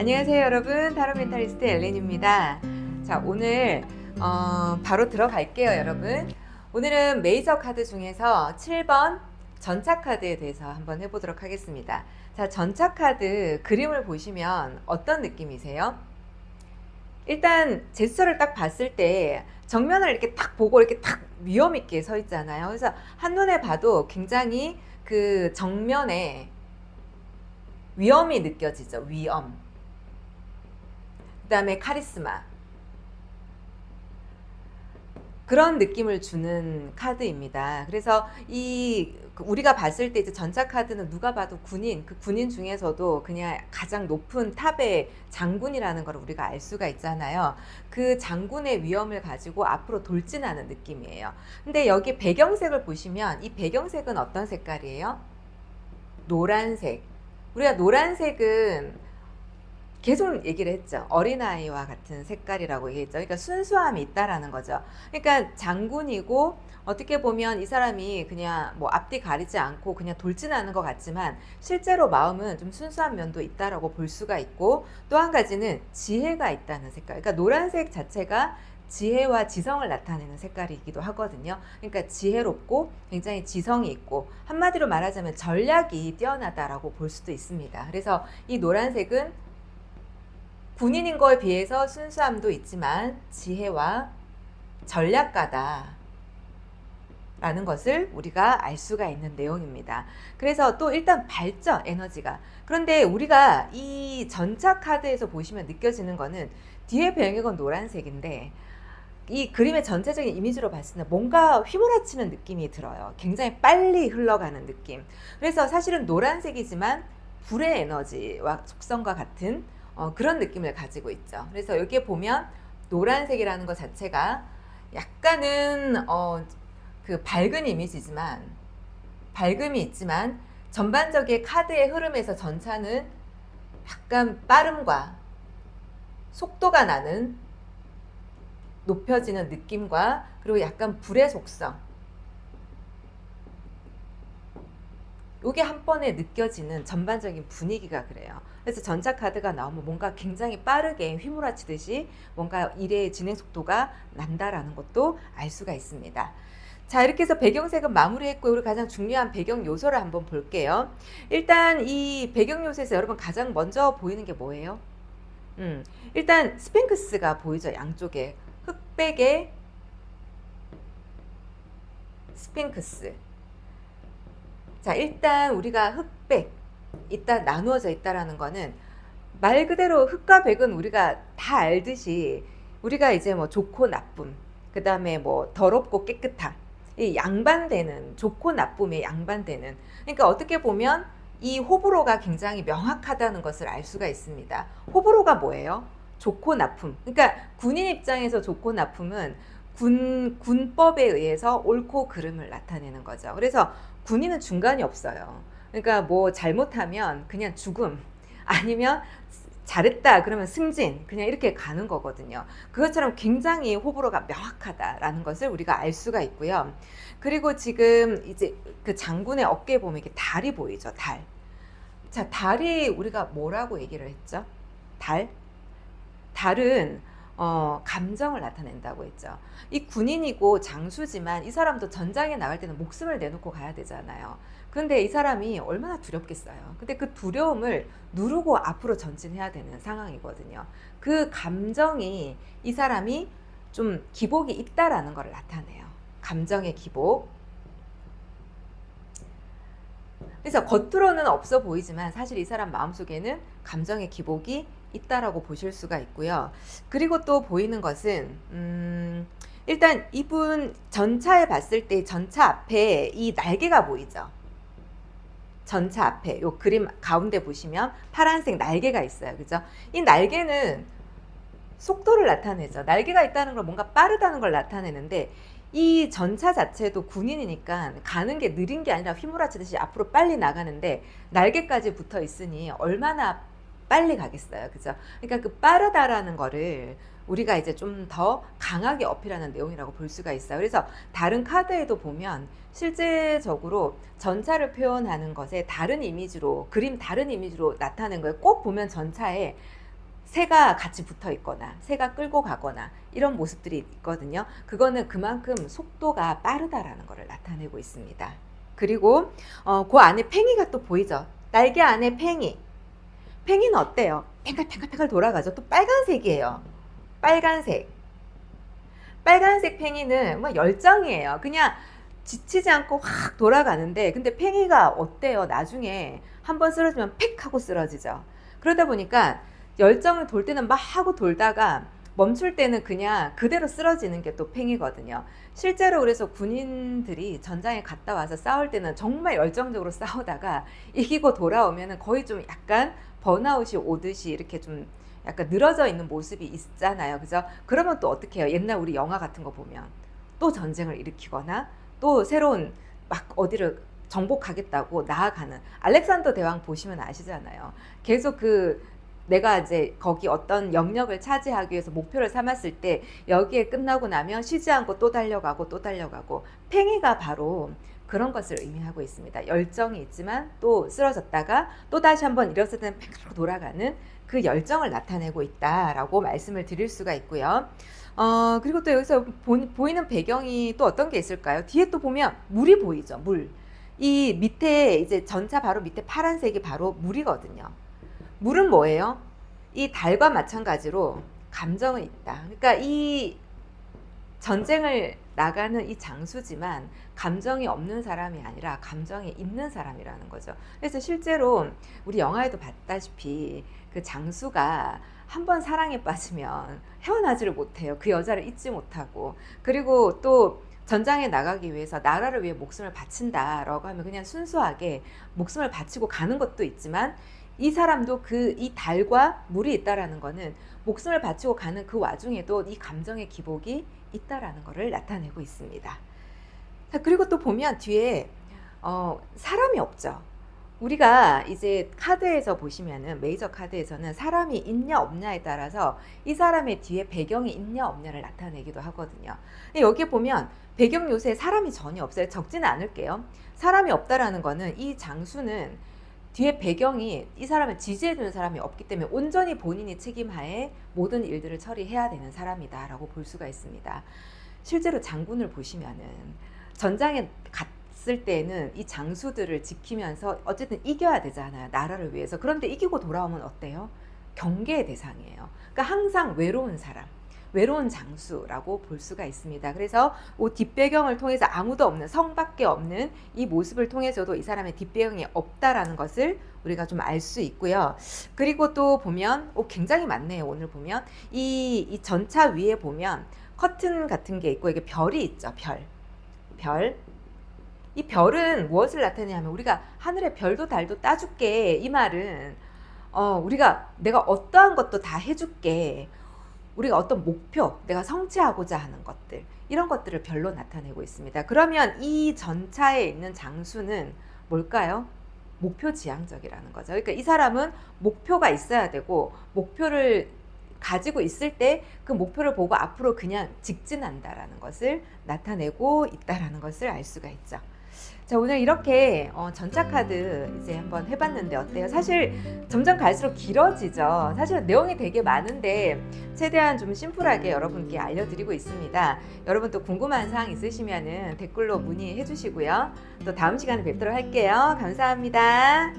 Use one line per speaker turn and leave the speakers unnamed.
안녕하세요 여러분, 타로 멘탈리스트 엘렌입니다. 자, 오늘 바로 들어갈게요 여러분. 오늘은 메이저 카드 중에서 7번 전차 카드에 대해서 한번 해보도록 하겠습니다. 자, 전차 카드 그림을 보시면 어떤 느낌이세요? 일단 제스처를 딱 봤을 때 정면을 이렇게 딱 보고 이렇게 딱 위험 있게 서 있잖아요. 그래서 한눈에 봐도 굉장히 그 정면에 위험이 느껴지죠. 위험. 그 다음에 카리스마. 그런 느낌을 주는 카드입니다. 그래서 우리가 봤을 때 이제 전차 카드는 누가 봐도 군인, 그 군인 중에서도 그냥 가장 높은 탑의 장군이라는 걸 우리가 알 수가 있잖아요. 그 장군의 위엄을 가지고 앞으로 돌진하는 느낌이에요. 근데 여기 배경색을 보시면 이 배경색은 어떤 색깔이에요? 노란색. 우리가 노란색은 계속 얘기를 했죠. 어린아이와 같은 색깔이라고 얘기했죠. 그러니까 순수함이 있다라는 거죠. 그러니까 장군이고 어떻게 보면 이 사람이 그냥 뭐 앞뒤 가리지 않고 그냥 돌진하는 것 같지만 실제로 마음은 좀 순수한 면도 있다라고 볼 수가 있고, 또 한 가지는 지혜가 있다는 색깔. 그러니까 노란색 자체가 지혜와 지성을 나타내는 색깔이기도 하거든요. 그러니까 지혜롭고 굉장히 지성이 있고, 한마디로 말하자면 전략이 뛰어나다라고 볼 수도 있습니다. 그래서 이 노란색은 군인인 거에 비해서 순수함도 있지만 지혜와 전략가다 라는 것을 우리가 알 수가 있는 내용입니다. 그래서 또 일단 밝죠, 에너지가. 그런데 우리가 이 전차 카드에서 보시면 느껴지는 거는 뒤에 배경은 노란색인데 이 그림의 전체적인 이미지로 봤을 때 뭔가 휘몰아치는 느낌이 들어요. 굉장히 빨리 흘러가는 느낌. 그래서 사실은 노란색이지만 불의 에너지와 속성과 같은 그런 느낌을 가지고 있죠. 그래서 여기에 보면 노란색이라는 것 자체가 약간은 그 밝은 이미지지만, 밝음이 있지만 전반적인 카드의 흐름에서 전차는 약간 빠름과 속도가 나는 높여지는 느낌과, 그리고 약간 불의 속성, 요게 한 번에 느껴지는 전반적인 분위기가 그래요. 그래서 전차 카드가 나오면 뭔가 굉장히 빠르게 휘몰아치듯이 뭔가 일의 진행 속도가 난다라는 것도 알 수가 있습니다. 자, 이렇게 해서 배경색은 마무리했고, 우리 가장 중요한 배경 요소를 한번 볼게요. 일단 이 배경 요소에서 여러분 가장 먼저 보이는 게 뭐예요? 일단 스핑크스가 보이죠. 양쪽에 흑백의 스핑크스. 자, 일단 우리가 흑백 있다, 나누어져 있다라는 거는 말 그대로 흑과 백은 우리가 다 알듯이 우리가 이제 뭐 좋고 나쁨, 그 다음에 뭐 더럽고 깨끗함, 이 양반되는, 좋고 나쁨에 양반되는, 그러니까 어떻게 보면 이 호불호가 굉장히 명확하다는 것을 알 수가 있습니다. 호불호가 뭐예요? 좋고 나쁨. 그러니까 군인 입장에서 좋고 나쁨은 군법에 의해서 옳고 그름을 나타내는 거죠. 그래서 군인은 중간이 없어요. 그러니까 뭐 잘못하면 그냥 죽음, 아니면 잘했다 그러면 승진, 그냥 이렇게 가는 거거든요. 그것처럼 굉장히 호불호가 명확하다라는 것을 우리가 알 수가 있고요. 그리고 지금 이제 그 장군의 어깨에 보면 이렇게 달이 보이죠. 달. 자, 달이 우리가 뭐라고 얘기를 했죠? 달? 달은 감정을 나타낸다고 했죠. 이 군인이고 장수지만 이 사람도 전장에 나갈 때는 목숨을 내놓고 가야 되잖아요. 그런데 이 사람이 얼마나 두렵겠어요. 근데 그 두려움을 누르고 앞으로 전진해야 되는 상황이거든요. 그 감정이 이 사람이 좀 기복이 있다라는 걸 나타내요. 감정의 기복. 그래서 겉으로는 없어 보이지만 사실 이 사람 마음속에는 감정의 기복이 있다라고 보실 수가 있고요. 그리고 또 보이는 것은 일단 이분 전차에 봤을 때 전차 앞에 이 날개가 보이죠. 전차 앞에 요 그림 가운데 보시면 파란색 날개가 있어요. 그죠? 이 날개는 속도를 나타내죠. 날개가 있다는 걸 뭔가 빠르다는 걸 나타내는데, 이 전차 자체도 군인이니까 가는 게 느린 게 아니라 휘몰아치듯이 앞으로 빨리 나가는데 날개까지 붙어 있으니 얼마나 빨리 가겠어요. 그죠? 그러니까 그 빠르다라는 거를 우리가 이제 좀 더 강하게 어필하는 내용이라고 볼 수가 있어요. 그래서 다른 카드에도 보면 실제적으로 전차를 표현하는 것에 다른 이미지로, 그림 다른 이미지로 나타낸 거예요. 꼭 보면 전차에 새가 같이 붙어 있거나 새가 끌고 가거나 이런 모습들이 있거든요. 그거는 그만큼 속도가 빠르다라는 것을 나타내고 있습니다. 그리고 그 안에 팽이가 또 보이죠. 날개 안에 팽이. 팽이는 어때요? 팽글팽글팽글 돌아가죠. 또 빨간색이에요. 빨간색. 빨간색 팽이는 뭐 열정이에요. 그냥 지치지 않고 확 돌아가는데, 근데 팽이가 어때요? 나중에 한번 쓰러지면 팩 하고 쓰러지죠. 그러다 보니까 열정을 돌 때는 막 하고 돌다가 멈출 때는 그냥 그대로 쓰러지는 게 또 팽이거든요. 실제로 그래서 군인들이 전장에 갔다 와서 싸울 때는 정말 열정적으로 싸우다가 이기고 돌아오면 거의 좀 약간 번아웃이 오듯이 이렇게 좀 약간 늘어져 있는 모습이 있잖아요. 그죠? 그러면 또 어떻게 해요? 옛날 우리 영화 같은 거 보면 또 전쟁을 일으키거나 또 새로운 막 어디를 정복하겠다고 나아가는, 알렉산더 대왕 보시면 아시잖아요. 계속 내가 이제 거기 어떤 영역을 차지하기 위해서 목표를 삼았을 때 여기에 끝나고 나면 쉬지 않고 또 달려가고 또 달려가고, 팽이가 바로 그런 것을 의미하고 있습니다. 열정이 있지만 또 쓰러졌다가 또 다시 한번 일어섰을 때는 팽하고 돌아가는 그 열정을 나타내고 있다라고 말씀을 드릴 수가 있고요. 그리고 또 여기서 보이는 배경이 또 어떤 게 있을까요? 뒤에 또 보면 물이 보이죠. 물. 이 밑에 이제 전차 바로 밑에 파란색이 바로 물이거든요. 물은 뭐예요? 이 달과 마찬가지로 감정은 있다. 그러니까 이 전쟁을 나가는 이 장수지만 감정이 없는 사람이 아니라 감정이 있는 사람이라는 거죠. 그래서 실제로 우리 영화에도 봤다시피 그 장수가 한번 사랑에 빠지면 헤어나지를 못해요. 그 여자를 잊지 못하고. 그리고 또 전장에 나가기 위해서 나라를 위해 목숨을 바친다라고 하면 그냥 순수하게 목숨을 바치고 가는 것도 있지만, 이 사람도 이 달과 물이 있다라는 거는 목숨을 바치고 가는 그 와중에도 이 감정의 기복이 있다라는 것을 나타내고 있습니다. 자, 그리고 또 보면 뒤에 사람이 없죠. 우리가 이제 카드에서 보시면은, 메이저 카드에서는 사람이 있냐 없냐에 따라서 이 사람의 뒤에 배경이 있냐 없냐를 나타내기도 하거든요. 여기에 보면 배경 요새에 사람이 전혀 없어요. 적지는 않을게요. 사람이 없다라는 거는 이 장수는 뒤에 배경이 이 사람을 지지해주는 사람이 없기 때문에 온전히 본인이 책임하에 모든 일들을 처리해야 되는 사람이다라고 볼 수가 있습니다. 실제로 장군을 보시면은 전장에 갔을 때는 이 장수들을 지키면서 어쨌든 이겨야 되잖아요. 나라를 위해서. 그런데 이기고 돌아오면 어때요? 경계의 대상이에요. 그러니까 항상 외로운 사람, 외로운 장수라고 볼 수가 있습니다. 그래서 이 뒷배경을 통해서 아무도 없는, 성밖에 없는 이 모습을 통해서도 이 사람의 뒷배경이 없다라는 것을 우리가 좀 알 수 있고요. 그리고 또 보면 굉장히 많네요. 오늘 보면 이 전차 위에 보면 커튼 같은 게 있고, 이게 별이 있죠. 별. 이 별은 무엇을 나타내냐면, 우리가 하늘의 별도 달도 따줄게, 이 말은 내가 어떠한 것도 다 해줄게, 우리가 어떤 목표, 내가 성취하고자 하는 것들, 이런 것들을 별로 나타내고 있습니다. 그러면 이 전차에 있는 장수는 뭘까요? 목표지향적이라는 거죠. 그러니까 이 사람은 목표가 있어야 되고, 목표를 가지고 있을 때 그 목표를 보고 앞으로 그냥 직진한다라는 것을 나타내고 있다라는 것을 알 수가 있죠. 자, 오늘 이렇게 전차 카드 이제 한번 해봤는데 어때요? 사실 점점 갈수록 길어지죠. 사실 내용이 되게 많은데 최대한 좀 심플하게 여러분께 알려드리고 있습니다. 여러분 또 궁금한 사항 있으시면은 댓글로 문의해 주시고요. 또 다음 시간에 뵙도록 할게요. 감사합니다.